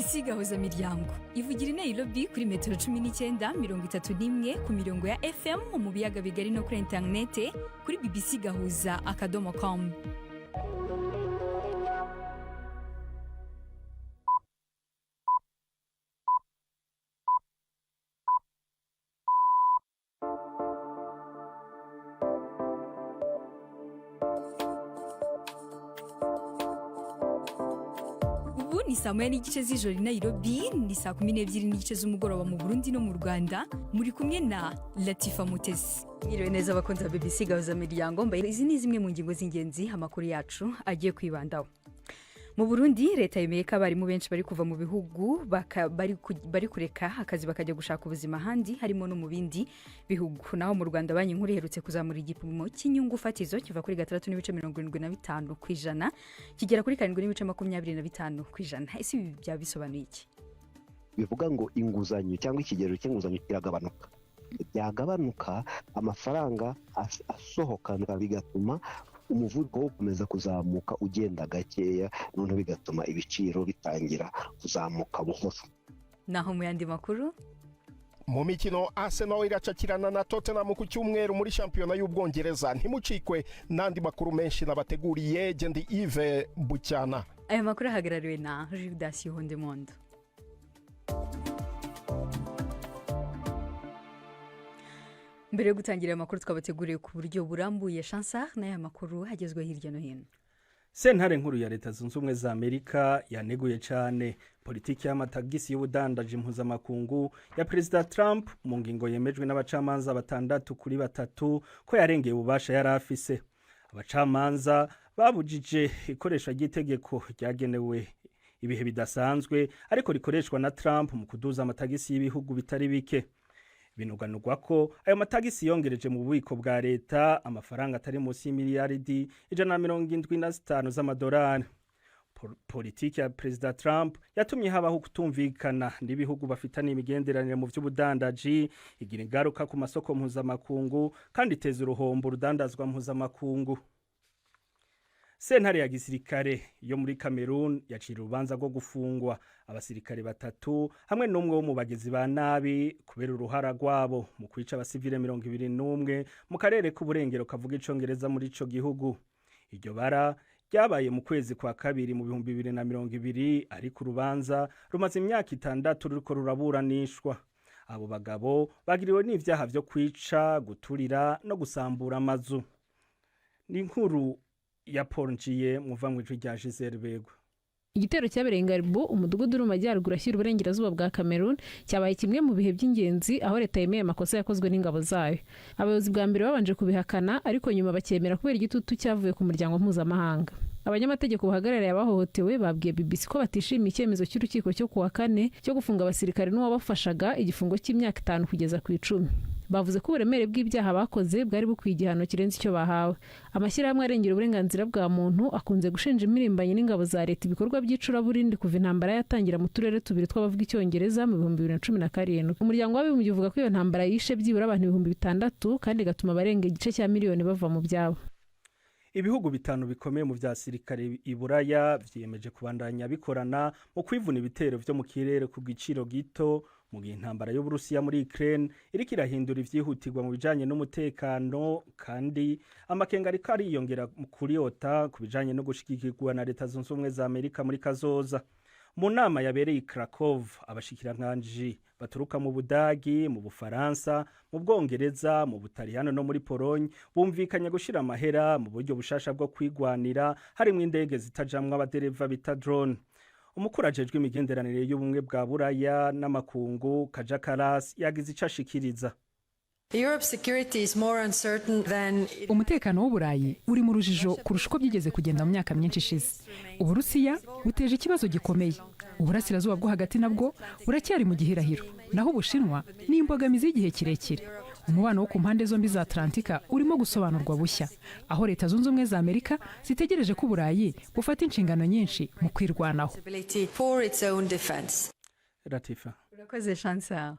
BBC gahuza miryango ivugira i Nairobi kuri metero 19:31 ku mirongo ya FM mu biyaga bigari no kuri interinete kuri bbcgahuza.com. Ni saa moya n'igice z'ijoro i Nairobi, ni saa 12 n'igice z'umugoroba mu Burundi no mu Rwanda. Muri kumwe na Latifa Mutesi. Mwiriwe neza abakunzi ba BBC gahuza miryango, mbaye izi ni zimwe mu ngingo z'ingenzi amakuru yacu agiye kwibandaho. Mu Burundi leta yemeye ko abarimu benshi bari kuva mu bihugu bari kureka akazi bakajya gushaka ubuzima handi harimo no mu bindi bihugu. Naho mu Rwanda banki nkuru iherutse kuzamura igipimo cy'inyungu fatizo kiva kuri 3.75% kwijana kigera kuri 7.25% kwijana. Ese ibi byabisobanuye iki? Bivuga ngo inguzanyo cyangwa ikigero cy'inguzanyo byagabanuka amafaranga asohoka bigatuma umuvuduko wo gukomeza kuzamuka ugenda gakeya, none bigatuma ibiciro bitangira kuzamuka buhoro. Naho mu yandi makuru, mu mikino Arsenal iracakirana na Tottenham ku cyumweru muri shampiyona y'Ubwongereza. Ntimucikwe n'andi makuru menshi nabateguriye. Gendi Yves Bucyana. Aya makuru ahagarariwe na Judas Hondemondo. Mbere yo gutangira amakuru twabateguriye ku buryo burambuye, Chansar n'aya makuru hagezwe hirya no hino. Sentare nkuru ya Leta Zunze Ubumwe za Amerika yaneguye cyane politiki y'amatagisi y'ubudandaji mpuzamakungu ya Perezida Trump mu ngingo yemejwe n'abacamanza 6-3 ko yarengeye ububasha yari afise. Abacamanza babujije ikoreshwa ry'itegeko ryagenewe ibihe bidasanzwe ariko rikoreshwa na Trump mu kuduza amatagisi y'ibihugu bitari bike. Binuganurwa ko ayo matagisi yongereje mu bubiko bwa leta amafaranga atari munsi y'imiliyaridi 175 z'amadolari. Politiki ya Perezida Trump yatumye habaho kutumvikana n'ibihugu bafitanye imigenderanire mu by'ubudandaji, igira ingaruka ku masoko mpuzamakungu kandi iteza uruhombo rudandazwa mpuzamakungu. Sentare ya gisirikare yo muri Cameroon yacira urubanza rwo gufungwa abasirikare 3 hamwe n'umwe wo mu bagezi ba nabi kubera uruhara rwabo mu kwica abasivile 21 mu karere k'uburengero kavuga icongereza muri ico gihugu. Iryo bara ryabaye mu kwezi kwa kabiri mu 2020 ariko urubanza rumaze imyaka 6 ruriko ruraburanishwa. Abo bagabo bagiriwe n'ivyaha vyo kwica, guturira no gusambura amazu. Ni inkuru ya Ponjiye muvamwijwe rya Giselle Bego. Igitero cyabereye Ngaribo umudugudu uri mu majyaruguru ashyira uburengerazuba bwa Cameroon cyabaye kimwe mu bihe by'ingenzi aho leta yemeye amakosa yakozwe n'ingabo zayo. Abayobozi bwa mbere babanje kubihakana ariko nyuma bakemera kubera igitutu cyavuye ku muryango mpuzamahanga. Abanyamategeko bahagarariye abahohotewe babwiye BBC ko batishimiye icyemezo cy'urukiko cyo kuwa 4 cyo gufunga abasirikare n'uwabafashaga igifungo cy'imyaka 5 kugeza ku 10. Bavuze ko uburemere bw'ibyaha bakoze bwari bukwiye igihano kirenze icyo bahawe. Amashyirahamwe arengera uburenganzira bwa muntu akunze gushinja imirimbanye n'ingabo za leta ibikorwa by'icuraburindi kuva intambara yatangira mu turere tubiri tw'abavuga icyongereza mu 2017. Umuryango w'abibumbye uvuga ko iyo ntambara yishe byibura abantu 600 kandi gatuma abarenga igice cya miliyoni bava mu byabo. Ibihugu 5 bikomeye mu vya sirikare iburaya vyiyemeje kubandanya bikorana mu kwivuna ibitero vyo mu kirere ku giciro gito mu gihe intambara y'Uburusiya muri Ukraine iriko irahindura ivyihutirwa mu bijanye n'umutekano, kandi amakenga ariko ariyongera kuri OTA ku bijanye no gushigikirwa na Leta Zunze Ubumwe za Amerika muri kazoza. Mu nama yabereye Krakow abashikiranganji baturuka mu Budagi, mu Bufaransa, mu Bwongereza, mu Butaliyano no muri Pologne bumvikanye gushira amahera mu buryo bushasha bwo kwigwanira harimo indege zitajamwa abadereva bita drone. Umukuru ajejwe imigenderanire y'ubumwe bwa Buraya n'amakungu Kaja Kallas yagize icashikiriza. Umutekano w'Uburayi uri mu rujijo kurusha uko byigeze kugenda mu myaka myinshi ishize. Uburusiya buteje ikibazo gikomeye. Uburasirazuba bwo hagati nabwo buracyari mu gihirahiro. Naho Ubushinwa ni imbogamizi y'igihe kirekire. Umubano wo ku mpande zombi za Atlantika urimo gusobanurwa bushya, aho Leta Zunze Ubumwe za Amerika zitegereje ko Uburayi bufata inshingano nyinshi mu kwirwanaho. Latifa. Urakoze Chansar.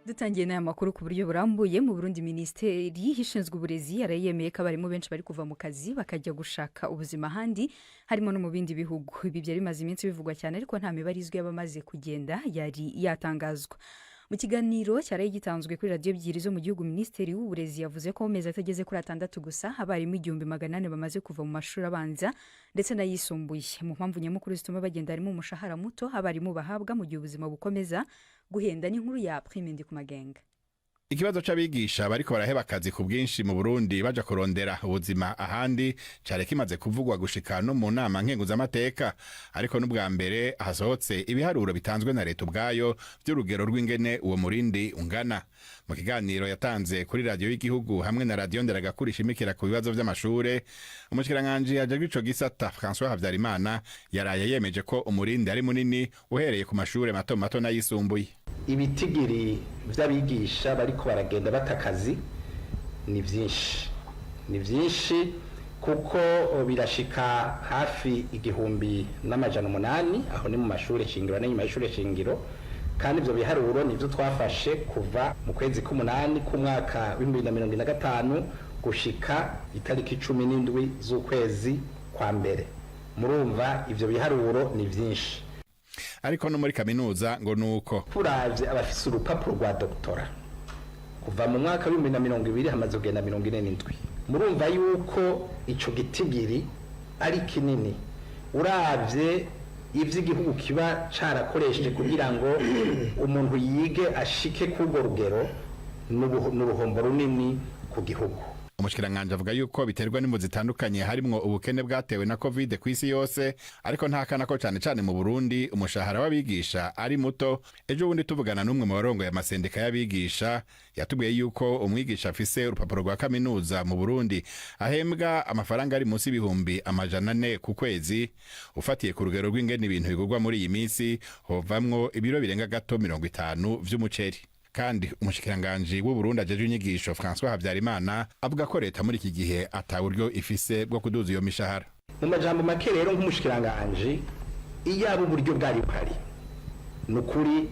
dutangiye n'aya makuru ku buryo burambuye. mu Burundi minisiteri ishinzwe uburezi yarayemeye ko abarimu benshi bari kuva mu kazi bakajya gushaka ubuzima ahandi harimo no mu bindi bihugu. Ibi byari bimaze iminsi bivugwa cyane ariko nta mibare izwi y'abamaze kugenda yari yatangazwa. Mu kiganiro cyaraye gitanzwe kuri radiyo ebyiri zo mu gihugu, minisitiri w'uburezi yavuze ko mu mezi atageze kuri 6 gusa abarimu 1,400 bamaze kuva mu mashuri abanza ndetse n'ayisumbuye. Mu mpamvu nyamukuru zituma bagenda harimo umushahara muto abarimu bahabwa mu gihe ubuzima bukomeza guhenda. n'inkuru ya Prime Ndikumagenga. Ikibazo c'abigisha bariko baraheba akazi ku bwinshi mu Burundi baja kurondera ubuzima ahandi cyari kimaze kuvugwa gushika no mu nama nkenguzamateka, ariko n'ubwa mbere hasohotse ibiharuro bitanzwe na leta ubwayo by'urugero rw'ingene uwo murindi ungana. Mu kiganiro yatanze kuri radiyo y'igihugu hamwe na radiyo Nderagakuru ishimikira ku bibazo vy'amashure, umushikiranganji ajejwe ico gisata François Havyarimana yaraye yemeje ko umurindi ari munini uhereye ku mashure mato mato n'ayisumbuye. Ibitigiri vy'abigisha bariko baragenda batakazi ni vyinshi kuko birashika hafi 1,800 aho ni mu mashure shingiro n'inyuma y'ishure shingiro, kandi ivyo biharuro nivyo twafashe kuva mu kwezi k'umunani k'umwaka w'2025 gushika itariki 17 z'ukwezi kwa mbere. Murumva ivyo biharuro ni vyinshi. Ariko no muri kaminuza ngo nuko turavye abafise urupapuro rwa doktora kuva mu mwaka w'2020 hamaze kugenda 47. Murumva yuko ico gitigiri ari kinini uravye ivy'igihugu kiba carakoresheje kugira ngo umuntu yige ashike kurwo rugero n'uruhombo runini ku gihugu. Umushikiranganje avuga yuko biterwa n'imvo zitandukanye harimwo ubukene bwatewe na Covid kw'isi yose, ariko ntakana ko cyane mu Burundi umushahara w'abigisha ari muto. Ejo bundi tuvugana n'umwe mu barongo y'amasendika y'abigisha yatubwiye yuko umwigisha afise urupapuro rwa kaminuza mu Burundi ahembwa amafaranga ari munsi y'ibihumbi 400 ku kwezi. Ufatiye ku rugero rw'ingene ibintu bigurwa muri iyi minsi hovamwo ibiro birenga gato 50 vy'umuceri. Kandi umushikiranganje w'u Burundi ajeje inyigisho François Havyarimana avuga ko leta muri iki gihe ataburyo ifise bwo kuduza iyo mishahara. Mu majambo make rero nk'umushikiranganje iyaba uburyo bwari buhari nukuri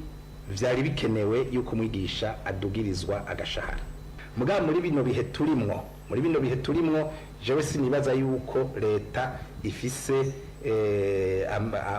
vyari bikenewe yuko mwigisha adugirizwa agashahara. Mugabo muri bino bihe turimwo jewe sinibaza yuko leta ifise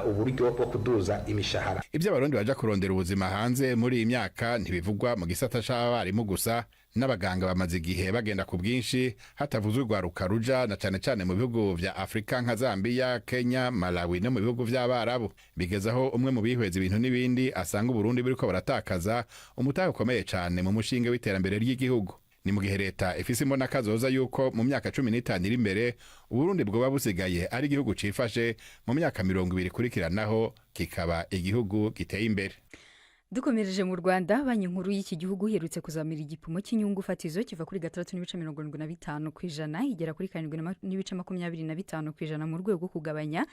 uburyo bwo kuduza imishahara. Ibyo abarundi baja kurondera ubuzima hanze muri iyi myaka ntibivugwa mu gisata c'abarimu gusa, n'abaganga bamaze igihe bagenda ku bwinshi hatavuzwe urwaruka ruja na cyane mu bihugu vya Afrika nka Zambia, Kenya, Malawi no mu bihugu vy'Abarabu. Bigezaho umwe mu bihweza ibintu n'ibindi asanga Uburundi buriko baratakaza umutahe ukomeye cyane mu mushinge w'iterambere ry'igihugu. Ni mu gihe leta ifise imbona kazoza yuko mu myaka 15 iri imbere Uburundi bwoba busigaye ari igihugu cifashe, mu myaka 20 kurikiranaho kikaba igihugu giteye imbere. Dukomereje mu Rwanda, banki nkuru y'iki gihugu iherutse kuzamira igipimo cy'inyungu fatizo kiva kuri 3.75% igera kuri 7.25% mu rwego rwo kugabanya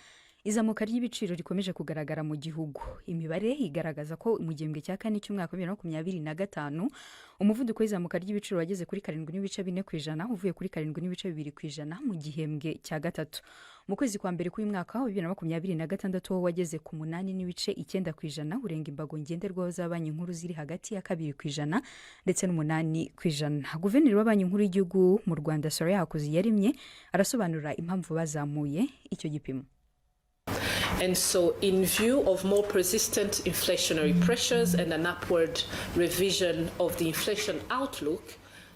izamuka ry'ibiciro rikomeje kugaragara mu gihugu. Imibare igaragaza ko mu gihembwe cya kane cy'umwaka wa 2025 umuvuduko w'izamuka ry'ibiciro wageze kuri 7.4% uvuye kuri 7.2% mu gihembwe cya gatatu. Mu kwezi kwa mbere k'uyu mwaka wa 2026 wo wageze ku 8.9% urenga imbago ngenderwaho za banki nkuru ziri hagati ya 2% ndetse n'8%. Guverineri wa banki nkuru y'igihugu mu Rwanda Soraya Hakuziyaremye arasobanura impamvu bazamuye icyo gipimo. And so in view of more persistent inflationary pressures and an upward revision of the inflation outlook,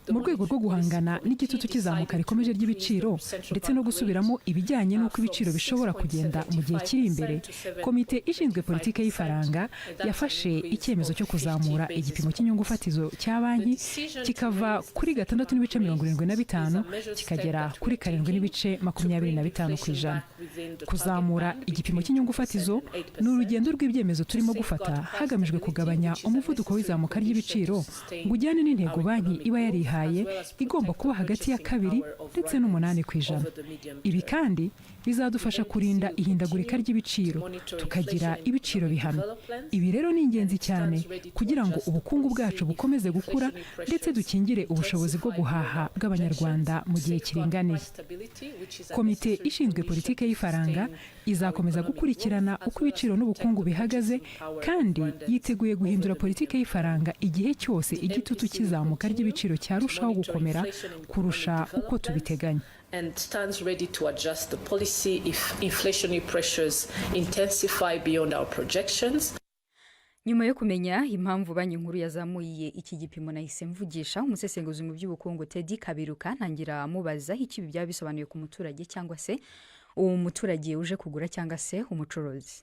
mu rwego rwo guhangana n'igitutu cy'izamuka rikomeje ry'ibiciro ndetse no gusubiramo ibijyanye n'uko ibiciro bishobora kugenda mu gihe kiri imbere, komite ishinzwe politike y'ifaranga yafashe icyemezo cyo kuzamura igipimo cy'inyungu fatizo cya banki kikava kuri 6.75 kikagera kuri 7.25%. Kuzamura igipimo cy'inyungu fatizo ni urugendo rw'ibyemezo turimo gufata hagamijwe kugabanya umuvuduko w'izamuka ry'ibiciro ngo ujyane n'intego banki iba yarihaye twihaye igomba kuba hagati ya 2 ndetse n'8%. Ibi kandi bizadufasha kurinda ihindagurika ry'ibiciro tukagira ibiciro bihamye. Ibi rero ni ingenzi cyane kugira ngo ubukungu bwacu bukomeze gukura ndetse dukingire ubushobozi bwo guhaha bw'Abanyarwanda mu gihe kiringaniye. Komite ishinzwe politike y'ifaranga izakomeza gukurikirana uko ibiciro n'ubukungu bihagaze kandi yiteguye guhindura politike y'ifaranga igihe cyose igitutu kizamuka ry'ibiciro cyarushaho gukomera kurusha uko tubiteganya. And stands ready to adjust the policy if inflationary pressures intensify beyond our projections. Nyuma yo kumenya impamvu banki nkuru yazamuye iki gipimo nahise mvugisha umusesenguzi mu by'ubukungu Teddy Kaberuka ntangira amubaza iki byaba bisobanuye ku muturage cyangwa se uwo muturage uje kugura cyangwa se umucuruzi.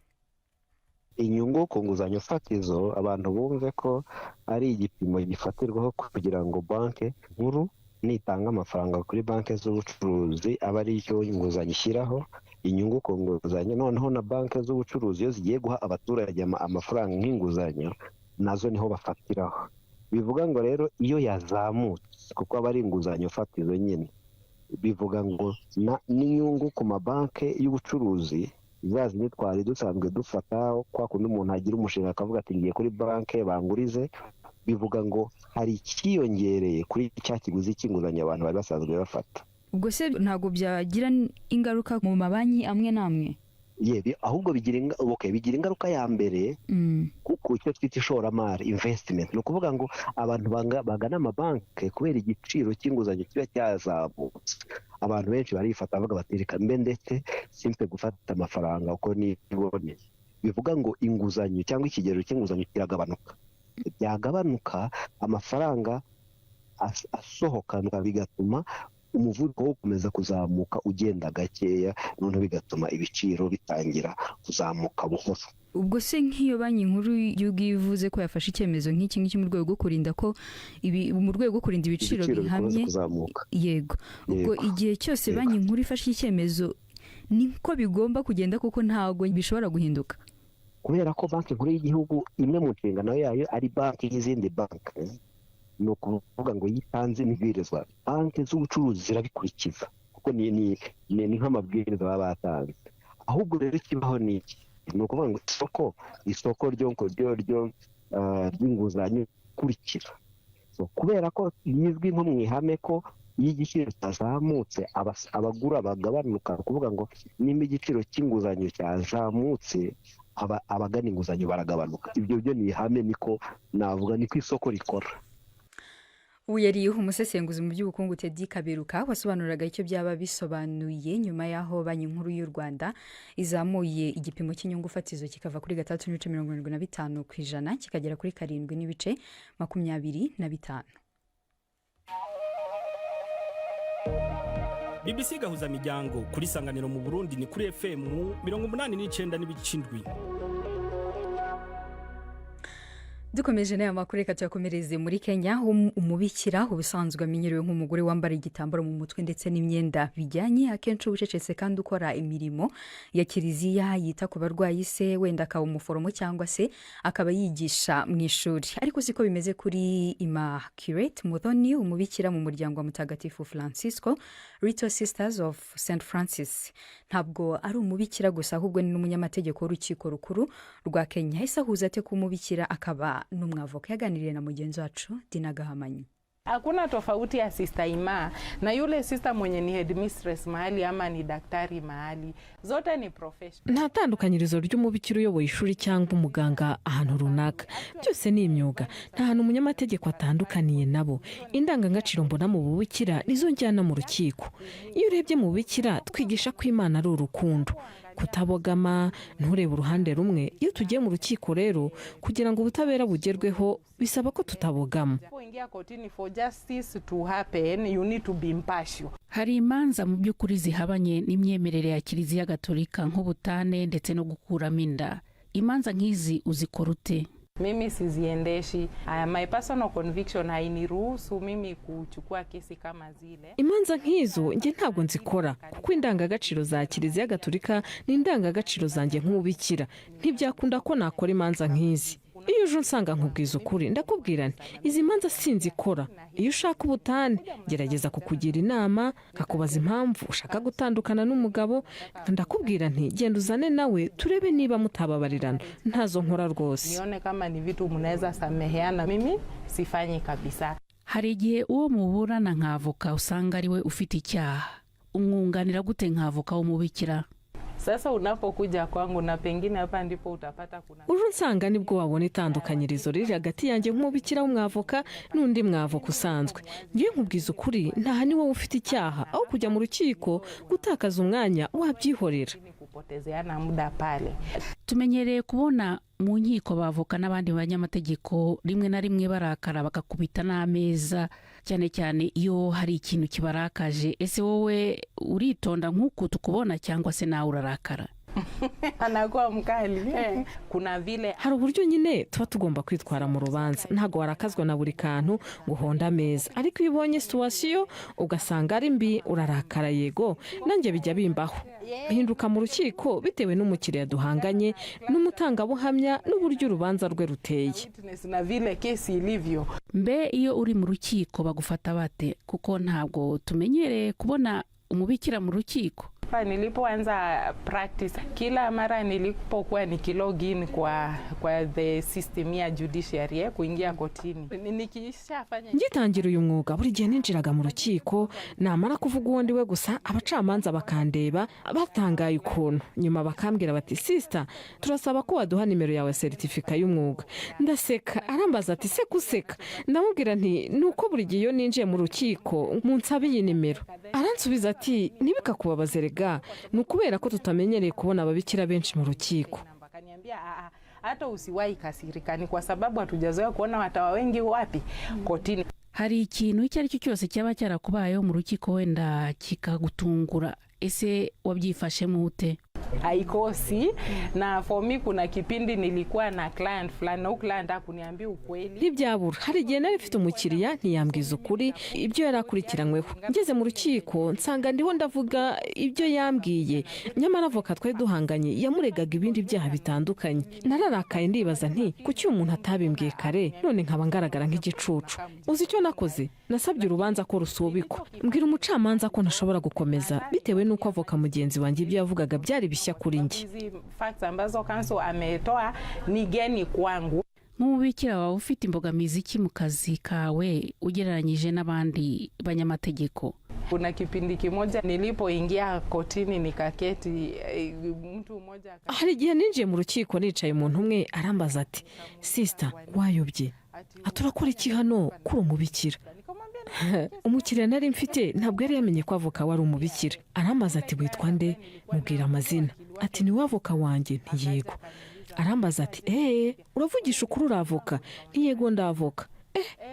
Inyungu ku nguzanyo fatizo abantu bumve ko ari igipimo gifatirwaho kugira ngo banki nkuru nitanga amafaranga kuri banki z'ubucuruzi aba ari cyo inguzanyo ishyiraho inyungu ku nguzanyo, noneho na banki z'ubucuruzi iyo zigiye guha abaturage amafaranga nk'inguzanyo nazo niho bafatiraho. Bivuga ngo rero iyo yazamutse kuko aba ari inguzanyo fatizo nyine, bivuga ngo n'inyungu ku mabanki y'ubucuruzi zazindi twari dusanzwe dufata kwa kundi umuntu agira umushinga akavuga ati ngiye kuri banki bangurize, bivuga ngo hari ikiyongereye kuri cya kiguzi cy'inguzanyo abantu bari basanzwe bafata. Ubwo se ntago byagira ingaruka mu mabanki amwe namwe? Ahubwo bigira ingaruka ya mbere kuko icyo twita ishoramari investment, ni ukuvuga ngo abantu bagana amabanki kubera igiciro cy'inguzanyo kiba cyazamutse. Abantu benshi barifata bavuga bati reka mbe ndetse simpe gufata amafaranga uko niboneye. Bivuga ngo inguzanyo cyangwa ikigero cy'inguzanyo kiragabanuka. Byagabanuka amafaranga asohokanwa bigatuma umuvuduko wo gukomeza kuzamuka ugenda gakeya, none bigatuma ibiciro bitangira kuzamuka buhoro. Ubwo se nk'iyo banki nkuru y'igihugu ivuze ko yafashe icyemezo nk'iki mu rwego rwo kurinda ko mu rwego rwo kurinda ibiciro bihamye, yego, ubwo igihe cyose banki nkuru ifashe icyemezo niko bigomba kugenda kuko ntago bishobora guhinduka, kubera ko banki nkuru y'igihugu imwe mu nshingano yayo ari banki y'izindi banki. Ni ukuvuga ngo yitanze n'ibwirizwa banki z'ubucuruzi zirabikurikiza kuko ni nk'amabwiriza baba batanze. Ahubwo rero kibaho ni iki, ni ukuvuga ngo isoko ry'inguzanyo kurikira, kubera ko bizwi nko mu ihame ko iyo igiciro cyazamutse abagura bagabanuka. Kuvuga ngo nimba igiciro cy'inguzanyo cyazamutse abagana inguzanyo baragabanuka. Ibyo byo ni ihame, niko navuga, niko isoko rikora. Uyariho umusesenguzi mu by'ubukungu Teddy Kaberuka wasobanuraga icyo byaba bisobanuye nyuma yaho banki nkuru y'u Rwanda izamuye igipimo cy'inyungu fatizo kikava kuri 3.75% kikagera kuri 7.25%. BBC gahuza miryango kuri Sanganiro mu Burundi ni kuri FM 89.7. Dukomeje n'aya makuru reka tuyakomereze muri Kenya, umubikira ubusanzwe amenyerewe nk'umugore wambara igitambaro mu mutwe ndetse n'imyenda bijyanye akenshi ubucecetse kandi ukora imirimo ya kiliziya, yita ku barwayi se, wenda akaba umuforomo cyangwa se akaba yigisha mu ishuri. Ariko siko bimeze kuri Immaculate Muthoni, umubikira mu muryango wa Mutagatifu Francisco Little Sisters of St Francis. Ntabwo ari umubikira gusa ahubwo ni n'umunyamategeko w'urukiko rukuru rwa Kenya. Ese ahuza ate ku mubikira akaba n'umwavoka? Yaganiriye na mugenzi wacu Dina Gahamanyi. Hakuna tofauti ya Sister Ima na yule sister mwenye ni headmistress mahali ama ni daktari mahali, zote ni professional. Nta tandukanyirizo ry'umubikira uyoboye ishuri cyangwa umuganga ahantu runaka, byose ni imyuga. Nta hantu umunyamategeko atandukaniye nabo. Indangagaciro mbona mu bubikira nizo njyana mu rukiko. Iyo urebye mu bubikira twigisha ko Imana ari urukundo, kutabogama, nturebe uruhande rumwe. Iyo tugiye mu rukiko rero kugira ngo ubutabera bugerweho bisaba ko tutabogama. Hari imanza mu by'ukuri zihabanye n'imyemerere ya Kiliziya Gatolika nk'ubutane ndetse no gukuramo inda. Imanza nk'izi uzikora ute? Mimi siziendeshi. My personal conviction hainiruhusu mimi kuchukua kesi kama zile. Imanza nk'izo nge ntabwo nzikora kuko indangagaciro za Kiliziya Gatolika ni indangagaciro zanjye nk'ubikira. Ntibyakunda ko nakora imanza nk'izi. iyo uje unsanga nkubwiza ukuri ndakubwira nti izi manza sinzikora. Iyo ushaka ubutane gerageza kukugira inama nkakubaza impamvu ushaka gutandukana n'umugabo, ndakubwira nti genda uzane nawe turebe niba mutababarirana. Ntazo nkora rwose. Nione kama ni vitu mnaweza sameheana, mimi sifanyi kabisa. Hari igihe uwo muburana nk'avoka usanga ari we ufite icyaha, umwunganira gute nk'avoka w'umubikira? Sasa unapokuja kwangu na pengine hapa ndipo utapata kuna uje unsanga nibwo wabona itandukanyirizo riri hagati yanjye nk'umubikira w'umwavoka n'undi mwavoka usanzwe. Ngiye nkubwiza ukuri nta ni wowe ufite icyaha, aho kujya mu rukiko gutakaza umwanya wabyihorera. kupotezeana muda pale. Tumenyereye kubona mu nkiko bavoka n'abandi banyamategeko rimwe na rimwe barakara bakakubita n'ameza, cyane cyane iyo hari ikintu kibarakaje. Ese wowe uritonda nk'uko tukubona cyangwa se nawe urarakara? Anakuwa mkali. Kuna vile hari uburyo nyine tuba tugomba kwitwara mu rubanza, ntago warakazwa na buri kantu ngo honda ameza. Ariko iyo ubonye situation ugasanga ari mbi urarakara. Yego nanjye bijya bimbaho, bihinduka mu rukiko bitewe n'umukiriya duhanganye n'umutangabuhamya n'uburyo urubanza rwe ruteye. na vile kesi ilivyo. Mbe iyo uri mu rukiko bagufata bate? Kuko ntabwo tumenyereye kubona umubikira mu rukiko. Nilipoanza practice, kila mara nilipokuwa nikilogin kwa the system ya judiciary kuingia kotini, nikishafanya ngitangira uyu mwuga buri gihe ninjiraga mu rukiko, namara kuvuga uwo ndiwe gusa abacamanza bakandeba batangaye ukuntu, nyuma bakambwira bati sister turasaba ko waduha nimero yawe certificate y'umwuga. Ndaseka, arambaza ati se kuseka? Ndamubwira nti nuko buri gihe iyo ninjiye mu rukiko munsabe iyi nimero. Aransubiza ati nibika kubabazerega, nukubera ko tutamenyereye kubona ababikira benshi mu rukiko. Akaniambia hata usiwahi kasirika, ni kwa sababu hatujazoea kuona watawa wengi wapi kotini. Hari ikintu icyo ari cyo cyose cyaba cyarakubayeho mu rukiko wenda kikagutungura, ese wabyifashemo ute? Haikosi. Na for me kuna kipindi nilikuwa na client fulani, na client akuniambia ukweli. Ntibyabura, hari igihe nari mfite umukiriya ntiyambwiza ukuri ibyo yarakurikiranyweho. Ngeze mu rukiko nsanga ndiho ndavuga ibyo yambwiye, nyamara avoka twari duhanganye yamuregaga ibindi byaha bitandukanye. Nararakaye ndibaza nti kuki umuntu atabimbwiye kare, none nkaba ngaragara nk'igicucu. Uzi icyo nakoze? Nasabye urubanza ko rusubikwa, mbwira umucamanza ko ntashobora gukomeza bitewe n'uko avoka mugenzi wanjye ibyo yavugaga byari bishya kuri njye. Facts ambazo counsel ametoa ni geni kwangu. Nk'umubikira wawe ufite imbogamizi ki mu kazi kawe ugereranyije n'abandi banyamategeko? Kuna kipindi kimoja nilipoingia kotini nikaketi, mtu mmoja hari igihe ninjiye mu rukiko nicaye umuntu umwe arambaza ati sister wayobye, aturakora iki hano kuri umubikira? Umukiriya nari mfite ntabwo yari yamenye ko avoka wari umubikira. Arambaza ati witwa nde? Mubwira amazina. Ati ni wavoka wanjye? Ntiyego. Arambaza ati uravugisha ukuri uravoka? Ntiyego ndavoka.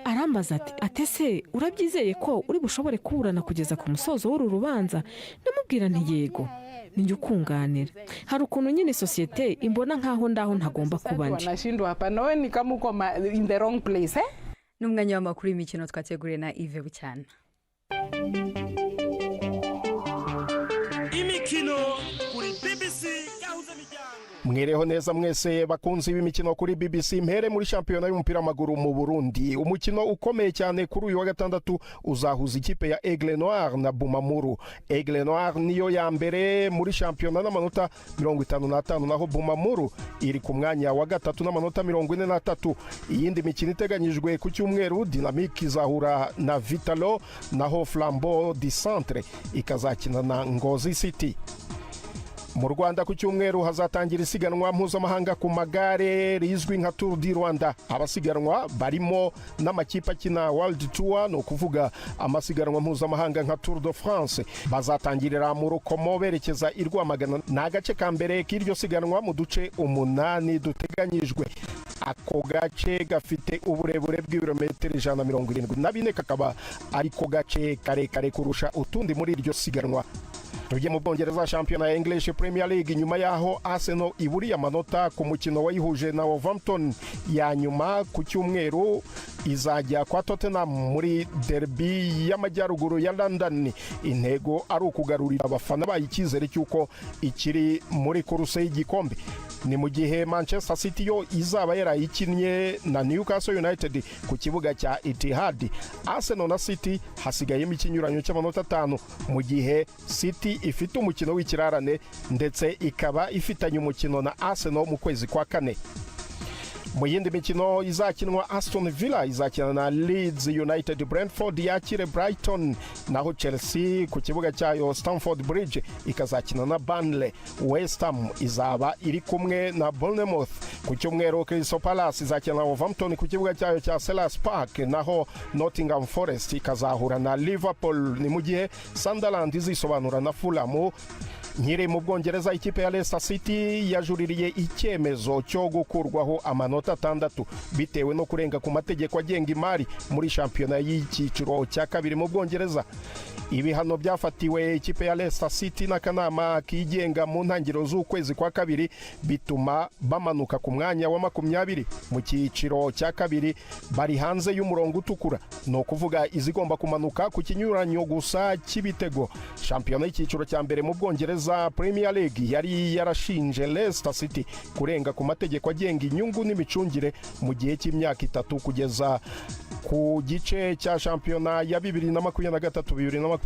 Arambaza ati atese urabyizeye ko uri bushobore kuburana kugeza ku musozo w'uru rubanza? Ndamubwira ntiyego. Ninjye ukunganira. Hari ukuntu nyine societe imbona nkaho ndaho ntagomba kuba ndi. Nashindwa hapa nawe ni kama uko in the wrong place. N'umwanya w'amakuru y'imikino twateguriye na Yves Bucyana. Imikino kuri BBC gahuza miryango. Mwireho neza mwese bakunzi b'imikino kuri BBC. Mpere muri shampiyona y'umupira w'amaguru mu Burundi. Umukino ukomeye cyane kuri uyu wa gatandatu uzahuza ikipe ya Aigle Noir na Bumamuru. Aigle Noir niyo ya mbere muri shampiyona n'amanota 55, naho Bumamuru iri ku mwanya wa gatatu n'amanota 43. Iyindi mikino iteganyijwe ku cyumweru, Dynamique izahura na Vitalo, naho Flambeau du Centre ikazakina na Ngozi City. Mu Rwanda ku cyumweru hazatangira isiganwa mpuzamahanga ku magare rizwi nka Tour du Rwanda. Abasiganwa barimo n'amakipe akina World Tour, no kuvuga amasiganwa mpuzamahanga nka Tour de France. Bazatangirira mu Rukomo berekeza i Rwamagana. N'agace ka mbere k'iryo siganwa mu duce 8 duteganyijwe. Ako gace gafite uburebure bw'ibirometero 174, kakaba ariko gace karekare kurusha utundi muri iryo siganwa. Tujye mu Bwongereza, shampiyona ya English Premier League. Nyuma yaho Arsenal iburiye amanota ku mukino wayihuje na Wolverhampton ya nyuma ku cyumweru, izajya kwa Tottenham muri derby y'amajyaruguru ya London. Intego ari ukugarurira abafana bayo icyizere cy'uko ikiri muri kuruse y'igikombe. Ni mu gihe Manchester City yo izaba yarayikinnye na Newcastle United ku kibuga cya Etihad. Arsenal na City hasigayemo ikinyuranyo cy'amanota 5 mu gihe City ifite umukino w'ikirarane ndetse ikaba ifitanye umukino na Arsenal mu kwezi kwa 4. Mu yindi mikino izakinwa, Aston Villa izakina na Leeds United, Brentford yakire Brighton, naho Chelsea ku kibuga cyayo Stamford Bridge ikazakina na Burnley. West Ham izaba iri kumwe na Bournemouth. Ku cyumweru Crystal Palace izakina na Wolverhampton ku kibuga cyayo cya Selhurst Park, naho Nottingham Forest ikazahura na Liverpool. Ni mu gihe Sunderland izisobanura na Fulham. Nkiri mu Bwongereza, ikipe ya Leicester City yajuririye icyemezo cyo gukurwaho amanota 6 bitewe no kurenga ku mategeko agenga imari muri shampiyona y'icyiciro cya 2 mu Bwongereza. Ibihano byafatiwe ikipe ya Leicester City n'akanama kigenga mu ntangiriro z'ukwezi kwa 2 bituma bamanuka ku mwanya wa 20 mu cyiciro cya 2, bari hanze y'umurongo utukura, no kuvuga izigomba kumanuka ku kinyuranyo gusa cy'ibitego. Shampiyona y'icyiciro cya mbere mu Bwongereza Premier League yari yarashinje Leicester City kurenga ku mategeko agenga inyungu n'imicungire mu gihe cy'imyaka 3 kugeza ku gice cya shampiyona ya 2023-2024.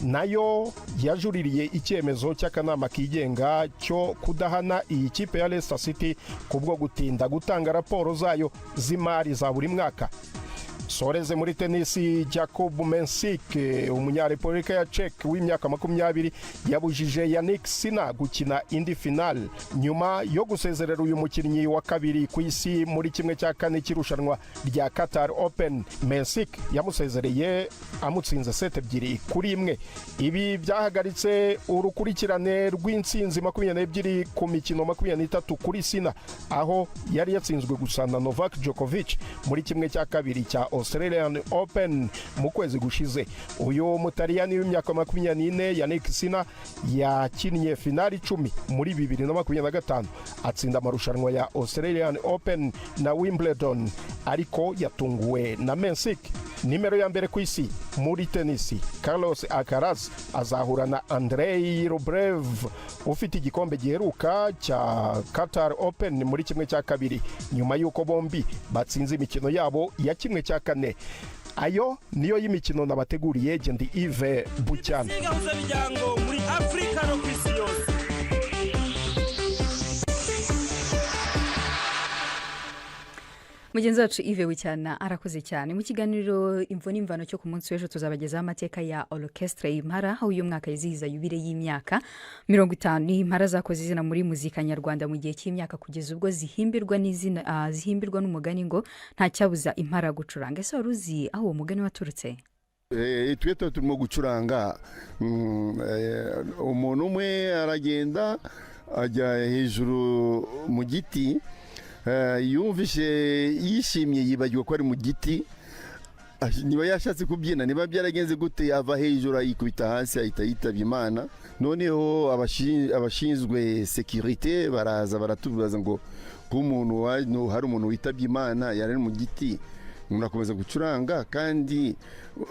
nayo yajuririye icyemezo cy'akanama kigenga cyo kudahana iyi kipe ya Leicester City kubwo gutinda gutanga raporo zayo z'imari za buri mwaka. Soreze muri tenisi, Jakub Mensik umunyarepublika ya Czech w'imyaka 20 yabujije Yannick Sinner gukina indi final nyuma yo gusezerera uyu mukinnyi wa kabiri ku isi muri kimwe cya 4 cy'irushanwa rya Qatar Open. Mensik yamusezereye amutsinze 7-1. Ibi byahagaritse urukurikirane rw'intsinzi 22 ku mikino 23 kuri Sinner, aho yari yatsinzwe gusa na Novak Djokovic muri kimwe cya 2 cya Australian Open mu kwezi gushize. Uyu Mutaliyani w'imyaka 24 Yannick Sinner yakinnye finali 10 muri 2025, atsinda amarushanwa ya Australian Open na Wimbledon, ariko yatunguwe na Mensik. Nimero ya mbere ku isi muri tenisi, Carlos Alcaraz azahura na Andrei Rublev ufite igikombe giheruka cya Qatar Open muri kimwe cya 2 nyuma y'uko bombi batsinze imikino yabo ya kimwe cya 4. Ayo niyo y'imikino nabateguriye. Ndi Yves Bucyana. muri Afrika no kwisi yose. Mugenzi wacu Yves Bucyana arakoze cyane. Mu kiganiro Imvo n'Imvano cyo ku munsi w'ejo tuzabagezaho amateka ya Orchestre Impala, aho uyu mwaka yizihiza yubile y'imyaka 50. Impala zakoze izina muri muzika nyarwanda mu gihe cy'imyaka kugeza ubwo zihimbirwa n'izina zihimbirwa n'umugani ngo nta cyabuza impala gucuranga. Ese waruzi aho uwo mugani waturutse? Twe turimo gucuranga, umuntu umwe aragenda ajya hejuru mu giti, yumvishe yishimye yibagiwe ko ari mu giti, niba yashatse kubyina, niba byaragenze gute, ava hejuru ayikubita hasi ahita yitabye Imana. Noneho abashinzwe security baraza baratubaza ngo k'umuntu hari umuntu witabye Imana yari mu giti, umuntu akomeza gucuranga kandi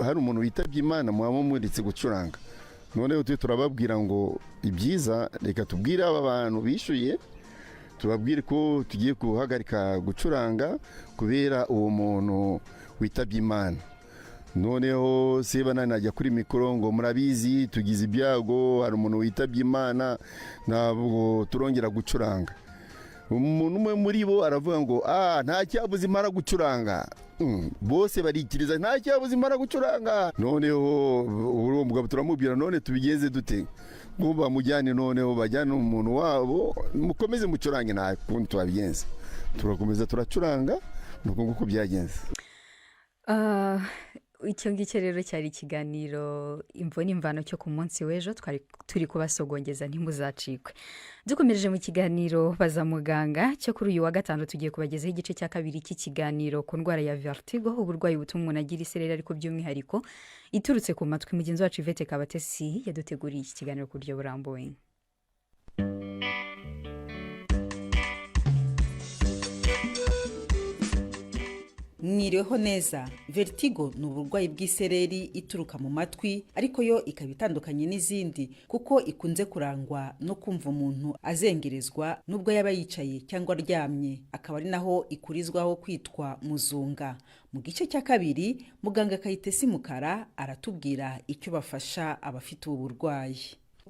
hari umuntu witabye Imana mwaba muritse gucuranga. Noneho turababwira ngo ibyiza reka tubwire aba bantu bishuye, tubabwire ko tugiye guhagarika gucuranga kubera uwo muntu witabye Imana. Noneho seba najya kuri mikoro ngo murabizi tugize ibyago, hari umuntu witabye Imana, ntabwo turongera gucuranga. Umuntu umwe muri bo aravuga ngo nta cyabuze impala gucuranga. Bose barikiriza nta cyabuze impala gucuranga. Noneho uwo mugabo turamubwira none tubigenze dute? Ngo bamujyane, noneho bajyana umuntu wabo, mukomeze mucurange, nta kundi tubabigenza. Turakomeza turacuranga, nuko nguko byagenze. Icyo ngicyo rero cyari ikiganiro Imvo n'Imvano cyo ku munsi w'ejo, turi kubasogongeza ntimuzacikwe. Dukomeje mu kiganiro Baza Muganga cyo kuri uyu wa gatanu, tugiye kubagezaho igice cya 2 cy'ikiganiro ku ndwara ya vertigo, uburwayi butuma umuntu agira isereri ariko by'umwihariko iturutse ku matwi. Mugenzi wacu Yvette Kabatesi yaduteguriye iki kiganiro ku buryo burambuye. mwiriweho neza. Vertigo ni uburwayi bw'isereri ituruka mu matwi, ariko yo ikaba itandukanye n'izindi kuko ikunze kurangwa no kumva umuntu azengerezwa nubwo yaba yicaye cyangwa aryamye, akaba ari naho ikurizwaho kwitwa muzunga. Mu gice cya kabiri muganga Kayitesi Mukara aratubwira icyo bafasha abafite ubu burwayi.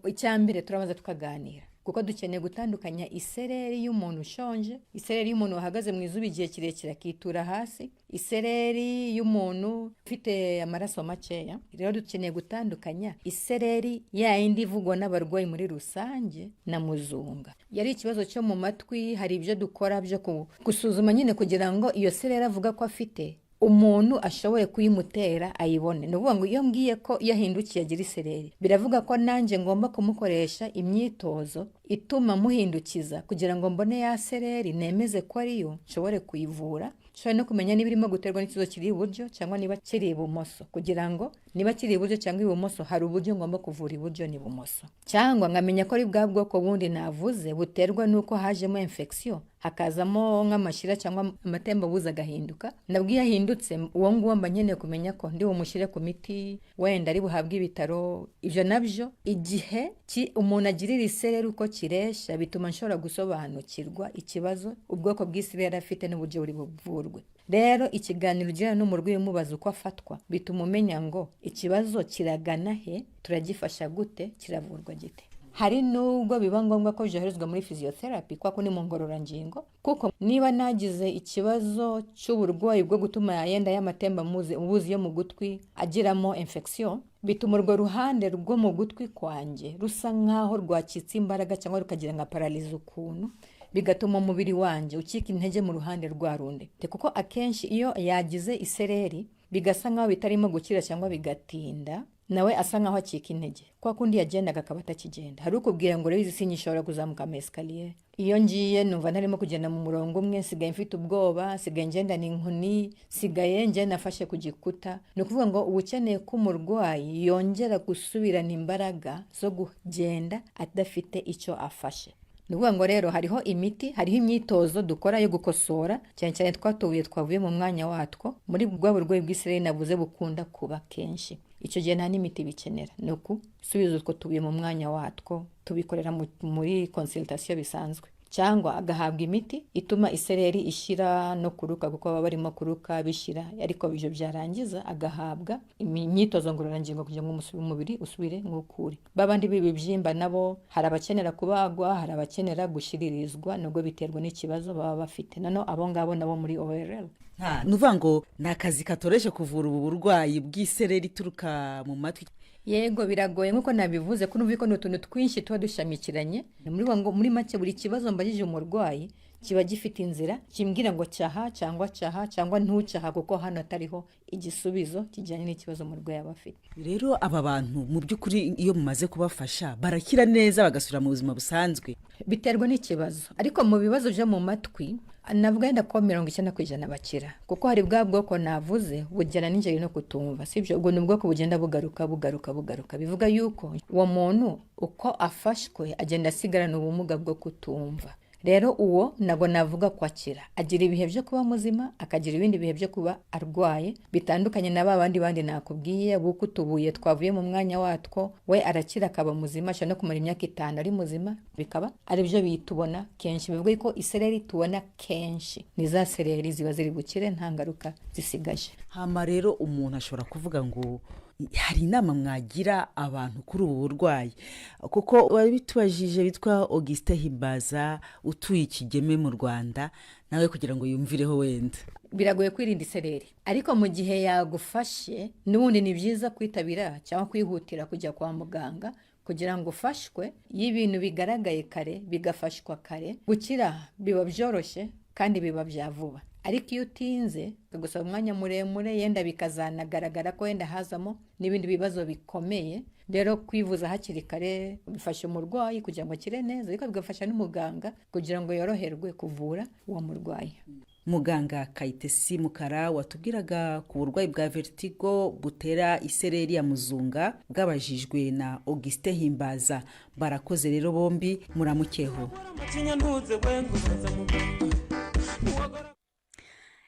Icyambere turabanza tukaganira kuko dukeneye gutandukanya isereri y'umuntu ushonje, isereri y'umuntu wahagaze mu izuba igihe kirekire akitura hasi, isereri y'umuntu ufite amaraso makeya. Rero dukeneye gutandukanya isereri yindi ivugwa n'abarwayi muri rusange na muzunga. Yari ikibazo cyo mu matwi, hari ibyo dukora byo gusuzuma nyine kugira ngo iyo sereri avuga ko afite umuntu ashoboye kuyimutera ayibone. Ni ukuvuga ngo iyo mbwiye ko yahindukiye agira isereri, biravuga ko nanjye ngomba kumukoresha imyitozo ituma muhindukiza kugira ngo mbone ya sereri, nemeze ko ariyo, nshobore kuyivura, nshobore no kumenya niba irimo guterwa n'ikibazo kiri iburyo cyangwa niba kiri ibumoso, kugira ngo niba kiri iburyo cyangwa ibumoso hari uburyo ngomba kuvura iburyo n'ibumoso, cyangwa nkamenya ko ari bwa bwoko bundi navuze buterwa n'uko hajemo infection, hakazamo nk'amashyira cyangwa amatembabuzi agahinduka. Nabwo iyo ahindutse uwo nguwo mba nkeneye kumenya ko ndi bumushyire ku miti wenda ari buhabwe ibitaro. Ibyo nabyo igihe umuntu agirira isereri uko kiresha bituma nshobora gusobanukirwa ikibazo ubwoko bw'isereri afite n'uburyo buri buvurwe. Rero ikiganiro ugirana n'umurwayi umubaza uko afatwa bituma umenya ngo ikibazo kiragana he, turagifasha gute, kiravurwa gite. Hari nubwo biba ngombwa ko byoherezwa muri physiotherapy kwa kundi mu ngororangingo, kuko niba nagize ikibazo cy'uburwayi bwo gutuma yenda y'amatemba ubuzi yo mu gutwi agiramo infection, bituma urwo ruhande rwo mu gutwi kwanjye rusa nkaho rwacitse imbaraga cyangwa rukagira nka paralize ukuntu, bigatuma umubiri wanjye ukika intege mu ruhande rwa rundi. Kuko akenshi iyo yagize isereri bigasa nkaho bitarimo gukira cyangwa bigatinda, nawe asa nkaho acika intege kwa kundi yagendaga akaba atakigenda. Hari ukubwira ngo rero izi sinyishobora kuzamuka ama escalier, iyo ngiye numva ntarimo kugenda mu murongo umwe, sigaye mfite ubwoba, sigaye ngenda n'inkoni, sigaye nge nafashe ku gikuta. Ni ukuvuga ngo uba ukeneye ko umurwayi yongera gusubirana imbaraga zo kugenda adafite icyo afashe. Ni ukuvuga ngo rero hariho imiti, hariho imyitozo dukora yo gukosora cyane cyane twatubuye twavuye mu mwanya watwo muri bwa burwayi bw'isereri navuze bukunda kuba kenshi. Icyo gihe nta n'imiti bikenera, ni ukusubiza utwo tubuye mu mwanya watwo, tubikorera muri consultation bisanzwe, cyangwa agahabwa imiti ituma isereri ishira no kuruka kuko baba barimo kuruka bishira, ariko ibyo byarangiza agahabwa imyitozo ngororangingo kugira ngo umubiri usubire nk'ukuri. Babandi bibibyimba nabo hari abakenera kubagwa, hari abakenera gushiririzwa, nubwo biterwa n'ikibazo baba bafite. Nano abo ngabo nabo muri ORL nuvuga ngo ni akazi katoreshe kuvura ubu burwayi bw'isereri ituruka mu matwi. Yego biragoye nkuko nabivuze ko numva ko n'utuntu twinshi tuba dushamikiranye. Muri make buri kibazo mbagije umurwayi kiba gifite inzira kimbwira ngo cyaha cyangwa ntucyaha, kuko hano atariho igisubizo kijyanye n'ikibazo umurwayi aba afite. Rero aba bantu mu by'ukuri iyo mumaze kubafasha barakira neza bagasubira mu buzima busanzwe? Biterwa n'ikibazo, ariko mu bibazo byo mu matwi navuga yenda ko 90% bakira, kuko hari bwa bwoko navuze bujyana n'ingeri no kutumva, sibyo? Ubwo ni ubwoko bugenda bugaruka. Bivuga yuko uwo muntu uko afashwe agenda asigarana ubumuga bwo kutumva. Rero uwo nabwo navuga ko akira, agira ibihe byo kuba muzima, akagira ibindi bihe byo kuba arwaye bitandukanye na bandi nakubwiye buko tubuye twavuye mu mwanya watwo. We arakira akaba muzima, ashobora no kumara imyaka 5 ari muzima, bikaba ari byo bitubona kenshi. Bivuga ko isereri tubona kenshi ni za sereri ziba ziri gukire nta ngaruka zisigaje. Hama rero umuntu ashobora kuvuga ngo hari inama mwagira abantu kuri ubu burwayi, kuko wabitubajije bitwa Augustin Himbaza utuye Ikigeme mu Rwanda, nawe kugira ngo yumvireho wenda. Biragoye kwirinda isereri, ariko mu gihe yagufashe n'ubundi ni byiza kwitabira cyangwa kwihutira kujya kwa muganga kugira ngo ufashwe. Iyo ibintu bigaragaye kare bigafashwa kare, gukira biba byoroshye kandi biba bya vuba. Ariko iyo utinze bigusaba umwanya muremure, yenda bikazanagaragara ko yenda hazamo n'ibindi bibazo bikomeye. Rero kwivuza hakiri kare bifasha umurwayi kugira ngo akire neza, ariko bigafasha n'umuganga kugira ngo yoroherwe kuvura uwo murwayi. Muganga Kayitesi Mukara watubwiraga ku burwayi bwa vertigo butera isereri ya muzunga bwabajijwe na Augustin Himbaza. Barakoze rero bombi, muramukeho.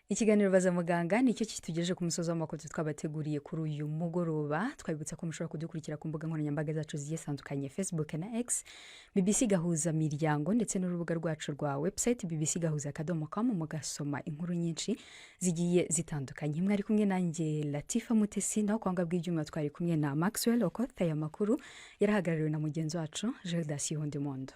Ikiganiro baza muganga nicyo kitugejeje ku musozo w'amakuru twabateguriye kuri uyu mugoroba. Twabibutsa ko mushobora kudukurikira ku mbuga nkoranyambaga zacu zigiye zitandukanye, Facebook na X, BBC Gahuza Miryango, ndetse n'urubuga rwacu rwa website bbcgahuza.com, mugasoma inkuru nyinshi zigiye zitandukanye. Mwari kumwe nanjye Latifa Mutesi, naho kwanga bw'ibyuma twari kumwe na Maxwell Okotha. Aya makuru yarahagarariwe na mugenzi wacu Gerda Siondemondo.